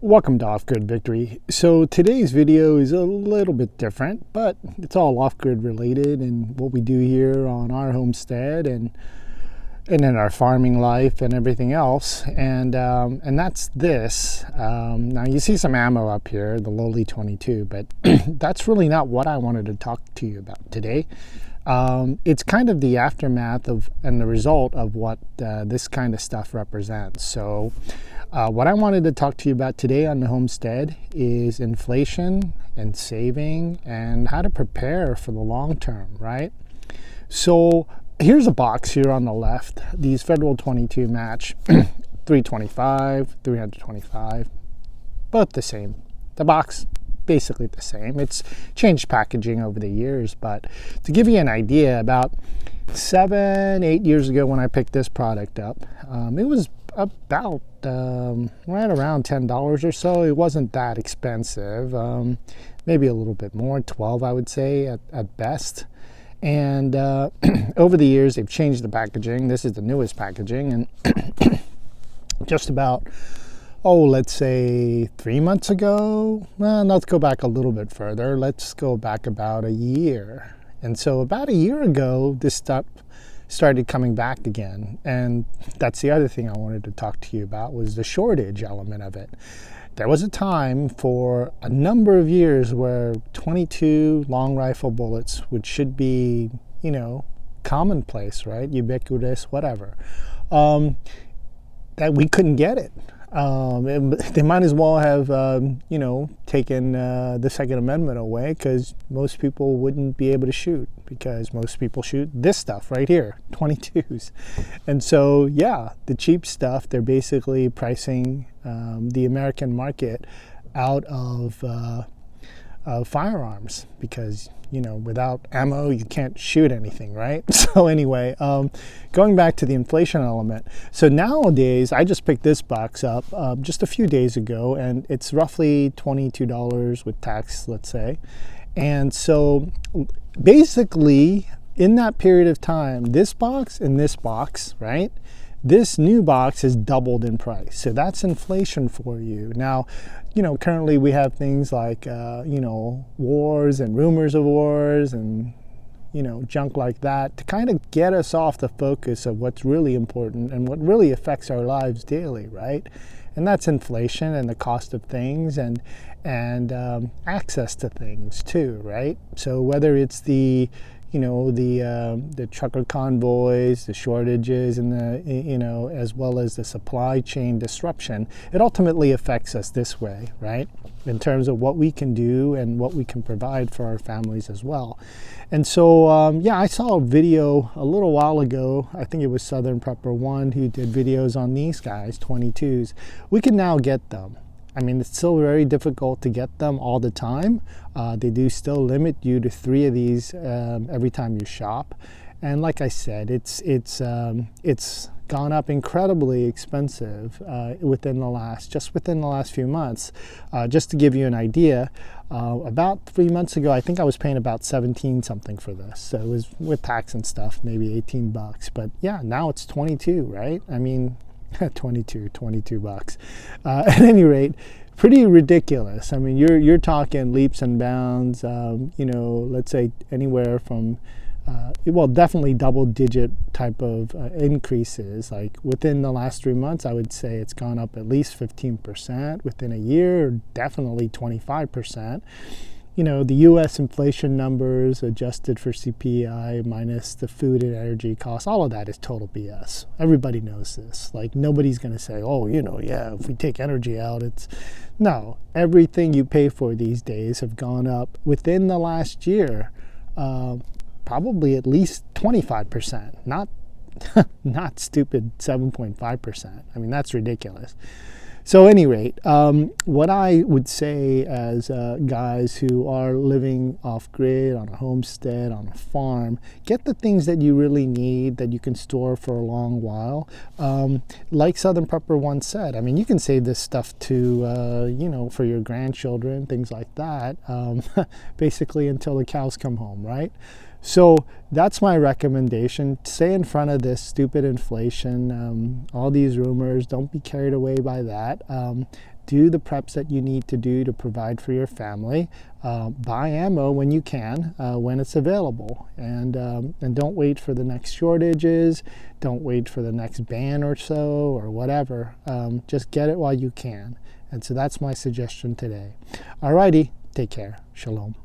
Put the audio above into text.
Welcome to Off-Grid Victory. So today's video is a little bit different, but it's all off-grid related and what we do here on our homestead and in our farming life and everything else. And that's this. Now you see some ammo up here, the lowly 22, but that's really not what I wanted to talk to you about today. It's kind of the aftermath of and the result of what this kind of stuff represents. So what I wanted to talk to you about today on the homestead is inflation and saving and how to prepare for the long term, right? So here's a box here on the left. These Federal 22 match 325, 325, both the same. The box basically the same. It's changed packaging over the years, but to give you an idea, about 7-8 years ago when I picked this product up, it was about right around $10 or so. It wasn't that expensive, maybe a little bit more, 12 I would say at best. And over the years they've changed the packaging. This is the newest packaging, and just about let's say 3 months ago, well, let's go back a little bit further. Let's go back about a year. And so about a year ago, this stuff started coming back again. And that's the other thing I wanted to talk to you about, was the shortage element of it. There was a time for a number of years where 22 long rifle bullets, which should be, commonplace, right? Ubiquitous, whatever, that we couldn't get it. They might as well have, taken the Second Amendment away, because most people wouldn't be able to shoot, because most people shoot this stuff right here, 22s. And so, yeah, the cheap stuff, they're basically pricing the American market out of firearms, because without ammo you can't shoot anything, right? So anyway, going back to the inflation element, so nowadays I just picked this box up just a few days ago, and it's roughly $22 with tax, let's say. And so basically in that period of time, this box and this box, right, this new box has doubled in price. So that's inflation for you. Now, currently we have things like, wars and rumors of wars and, junk like that to kind of get us off the focus of what's really important and what really affects our lives daily, right? And that's inflation and the cost of things and access to things too, right? So whether it's the trucker convoys, the shortages, and as well as the supply chain disruption, it ultimately affects us this way, right? In terms of what we can do and what we can provide for our families as well. And so, I saw a video a little while ago. I think it was Southerprepper1 who did videos on these guys, 22s. We can now get them. I mean, it's still very difficult to get them all the time. They do still limit you to 3 of these every time you shop. And like I said, it's gone up incredibly expensive within the last few months. Just to give you an idea, about 3 months ago, I think I was paying about 17 something for this. So it was with tax and stuff, maybe 18 bucks. But yeah, now it's 22, right? I mean, 22 bucks. At any rate, pretty ridiculous. I mean, you're talking leaps and bounds, let's say anywhere from definitely double-digit type of increases. Like within the last 3 months, I would say it's gone up at least 15%. Within a year, definitely 25%. The U.S. inflation numbers adjusted for CPI minus the food and energy costs, all of that is total BS. Everybody knows this. Like, nobody's going to say, if we take energy out, no. Everything you pay for these days have gone up within the last year, probably at least 25%, not stupid 7.5%. I mean, that's ridiculous. So at any rate, what I would say as guys who are living off-grid, on a homestead, on a farm, get the things that you really need that you can store for a long while. Like Southerprepper1 said, I mean, you can save this stuff to, for your grandchildren, things like that, basically until the cows come home, right? So that's my recommendation. Stay in front of this stupid inflation, all these rumors. Don't be carried away by that. do the preps that you need to do to provide for your family. Buy ammo when you can, when it's available, and don't wait for the next shortages. Don't wait for the next ban or so or whatever. Just get it while you can. And so that's my suggestion today. Alrighty, take care. Shalom.